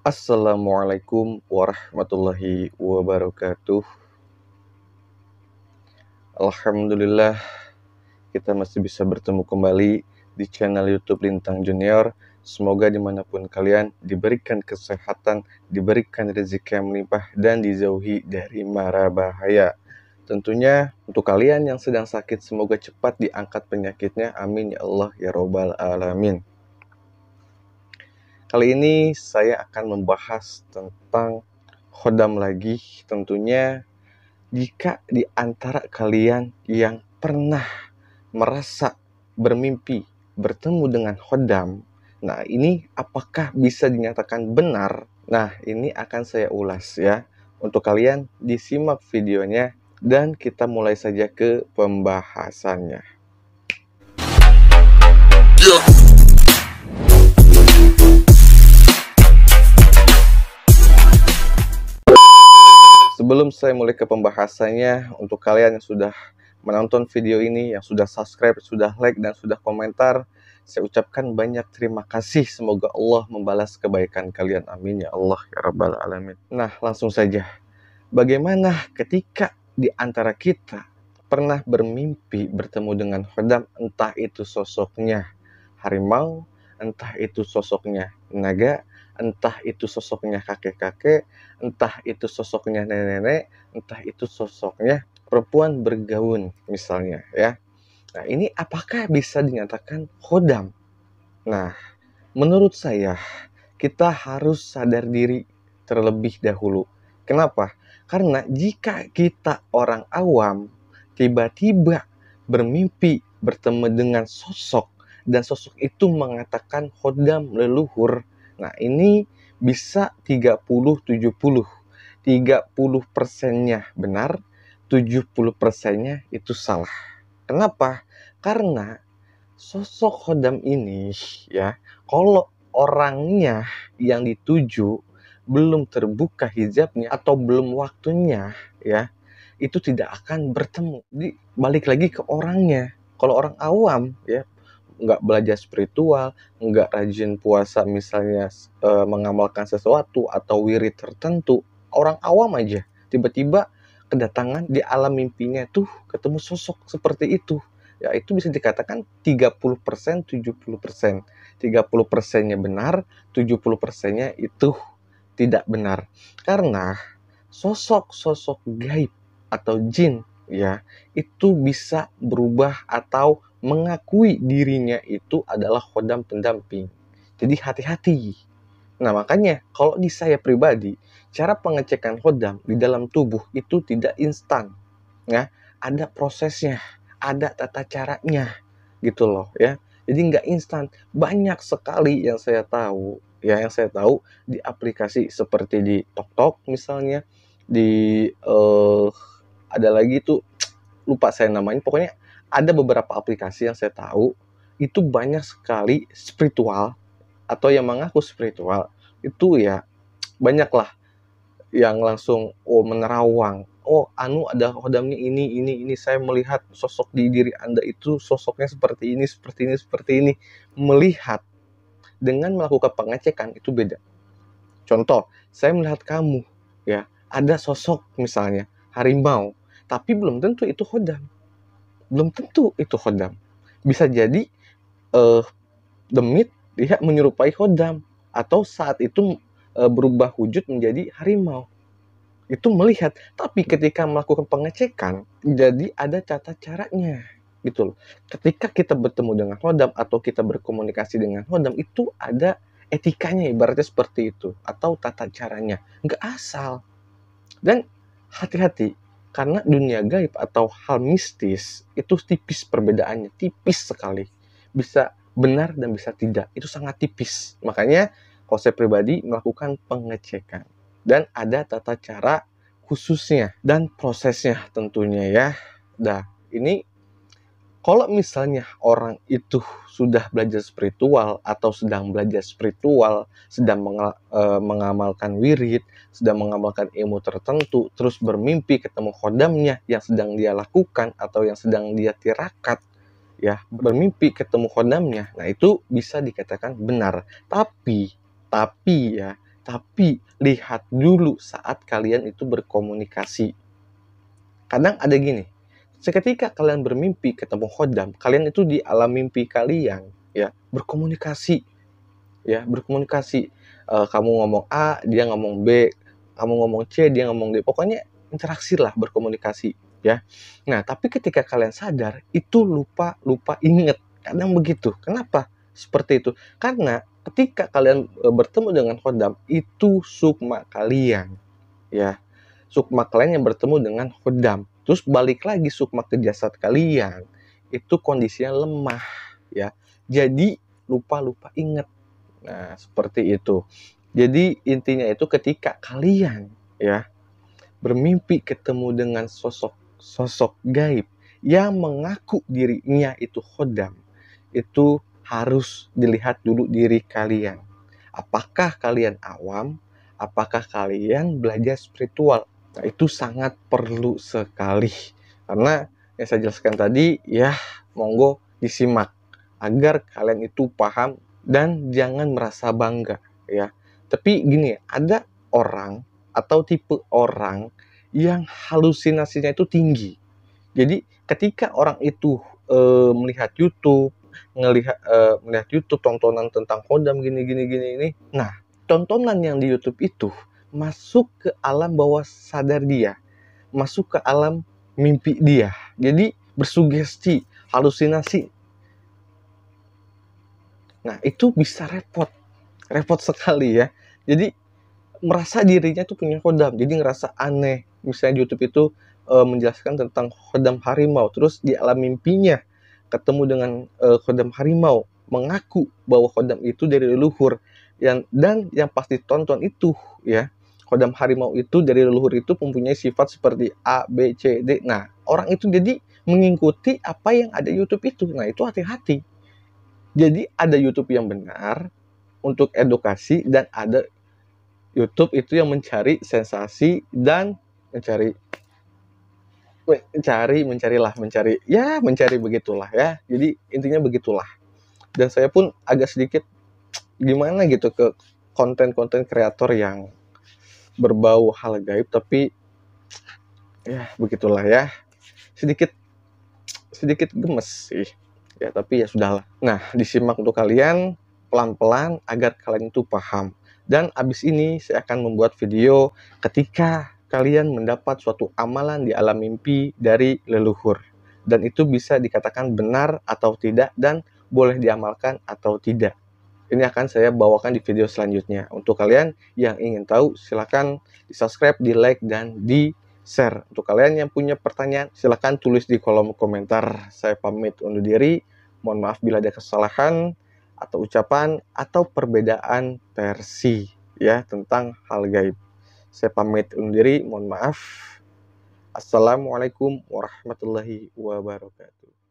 Assalamualaikum warahmatullahi wabarakatuh. Alhamdulillah kita masih bisa bertemu kembali di channel YouTube Lintang Junior. Semoga dimanapun kalian diberikan kesehatan, diberikan rezeki yang melimpah, dan dijauhi dari mara bahaya. Tentunya untuk kalian yang sedang sakit, semoga cepat diangkat penyakitnya. Amin ya Allah ya Robbal Alamin. Kali ini saya akan membahas tentang khodam lagi. Tentunya jika di antara kalian yang pernah merasa bermimpi bertemu dengan khodam, nah ini apakah bisa dinyatakan benar? Nah ini akan saya ulas ya. Untuk kalian disimak videonya dan kita mulai saja ke pembahasannya. Sebelum saya mulai ke pembahasannya, untuk kalian yang sudah menonton video ini, yang sudah subscribe, sudah like, dan sudah komentar, saya ucapkan banyak terima kasih. Semoga Allah membalas kebaikan kalian. Amin ya Allah ya Rabbal Alamin. Nah, langsung saja. Bagaimana ketika di antara kita pernah bermimpi bertemu dengan khodam, entah itu sosoknya harimau, entah itu sosoknya naga, entah itu sosoknya kakek-kakek, entah itu sosoknya nenek-nenek, entah itu sosoknya perempuan bergaun misalnya ya. Nah, ini apakah bisa dinyatakan khodam? Nah, menurut saya kita harus sadar diri terlebih dahulu. Kenapa? Karena jika kita orang awam tiba-tiba bermimpi bertemu dengan sosok dan sosok itu mengatakan khodam leluhur, nah ini bisa 30-70. 30%-nya benar, 70%-nya itu salah. Kenapa? Karena sosok khodam ini ya, kalau orangnya yang dituju belum terbuka hijabnya atau belum waktunya ya, itu tidak akan bertemu. Jadi balik lagi ke orangnya. Kalau orang awam ya, nggak belajar spiritual, nggak rajin puasa misalnya, mengamalkan sesuatu atau wirid tertentu, orang awam aja tiba-tiba kedatangan di alam mimpinya tuh ketemu sosok seperti itu, ya itu bisa dikatakan 30%, 70%. 30%-nya benar, 70%-nya itu tidak benar. Karena sosok-sosok gaib atau jin ya, itu bisa berubah atau mengakui dirinya itu adalah khodam pendamping. Jadi hati-hati. Nah, makanya kalau di saya pribadi, cara pengecekan khodam di dalam tubuh itu tidak instan. Ya, ada prosesnya, ada tata caranya gitu loh ya. Jadi nggak instan. Banyak sekali yang saya tahu, ya yang saya tahu di aplikasi seperti di TokTok misalnya, di ada lagi tuh lupa saya namanya. Pokoknya ada beberapa aplikasi yang saya tahu itu banyak sekali spiritual atau yang mengaku spiritual itu ya, banyaklah yang langsung menerawang, anu ada khodamnya ini, saya melihat sosok di diri Anda itu sosoknya seperti ini, seperti ini, seperti ini. Melihat dengan melakukan pengecekan itu beda. Contoh, saya melihat kamu ya, ada sosok misalnya harimau, tapi belum tentu itu khodam. Belum tentu itu khodam. Bisa jadi demit dia menyerupai khodam, atau saat itu berubah wujud menjadi harimau. Itu melihat, tapi ketika melakukan pengecekan jadi ada tata caranya gitu loh. Ketika kita bertemu dengan khodam atau kita berkomunikasi dengan khodam itu ada etikanya, ibaratnya seperti itu, atau tata caranya, nggak asal. Dan hati-hati, karena dunia gaib atau hal mistis itu tipis perbedaannya, tipis sekali. Bisa benar dan bisa tidak, itu sangat tipis. Makanya kalau saya pribadi melakukan pengecekan dan ada tata cara khususnya dan prosesnya tentunya ya. Nah, ini kalau misalnya orang itu sudah belajar spiritual atau sedang belajar spiritual, sedang mengamalkan wirid, sedang mengamalkan ilmu tertentu, terus bermimpi ketemu khodamnya yang sedang dia lakukan atau yang sedang dia tirakat, ya, bermimpi ketemu khodamnya, nah itu bisa dikatakan benar. Tapi ya, tapi lihat dulu saat kalian itu berkomunikasi. Kadang ada gini, seketika kalian bermimpi ketemu khodam, kalian itu di alam mimpi kalian ya berkomunikasi, kamu ngomong A, dia ngomong B, kamu ngomong C, dia ngomong D, pokoknya interaksi lah, berkomunikasi ya. Nah, tapi ketika kalian sadar itu lupa inget, kadang begitu. Kenapa seperti itu? Karena ketika kalian bertemu dengan khodam, itu sukma kalian ya, sukma kalian yang bertemu dengan khodam, terus balik lagi sukma ke jasad kalian, itu kondisinya lemah ya, jadi lupa inget. Nah, seperti itu. Jadi intinya itu ketika kalian ya bermimpi ketemu dengan sosok gaib yang mengaku dirinya itu khodam, itu harus dilihat dulu diri kalian. Apakah kalian awam? Apakah kalian belajar spiritual? Nah, itu sangat perlu sekali. Karena yang saya jelaskan tadi, ya monggo disimak agar kalian itu paham dan jangan merasa bangga ya. Tapi gini, ada orang atau tipe orang yang halusinasinya itu tinggi. Jadi ketika orang itu melihat YouTube, melihat YouTube tontonan tentang khodam gini ini. Nah, tontonan yang di YouTube itu masuk ke alam bawah sadar dia, masuk ke alam mimpi dia. Jadi bersugesti, halusinasi. Nah, itu bisa repot sekali ya. Jadi merasa dirinya tuh punya khodam, jadi ngerasa aneh. Misalnya YouTube itu menjelaskan tentang khodam harimau, terus di alam mimpinya ketemu dengan khodam harimau, mengaku bahwa khodam itu dari leluhur, dan yang pasti tonton itu ya, khodam harimau itu dari leluhur itu mempunyai sifat seperti A, B, C, D. Nah, orang itu jadi mengikuti apa yang ada YouTube itu. Nah, itu hati-hati. Jadi ada YouTube yang benar untuk edukasi, dan ada YouTube itu yang mencari sensasi dan mencari begitulah ya. Jadi intinya begitulah. Dan saya pun agak sedikit gimana gitu ke konten-konten kreator yang berbau hal gaib, tapi ya begitulah ya. Sedikit gemes sih. Ya, tapi ya sudahlah. Nah, disimak untuk kalian pelan-pelan agar kalian itu paham. Dan abis ini saya akan membuat video ketika kalian mendapat suatu amalan di alam mimpi dari leluhur. Dan itu bisa dikatakan benar atau tidak, dan boleh diamalkan atau tidak. Ini akan saya bawakan di video selanjutnya. Untuk kalian yang ingin tahu, silakan di subscribe, di like, dan di share. Untuk kalian yang punya pertanyaan, silakan tulis di kolom komentar. Saya pamit undur diri. Mohon maaf bila ada kesalahan atau ucapan atau perbedaan versi ya tentang hal gaib. Saya pamit undur diri. Mohon maaf. Assalamualaikum warahmatullahi wabarakatuh.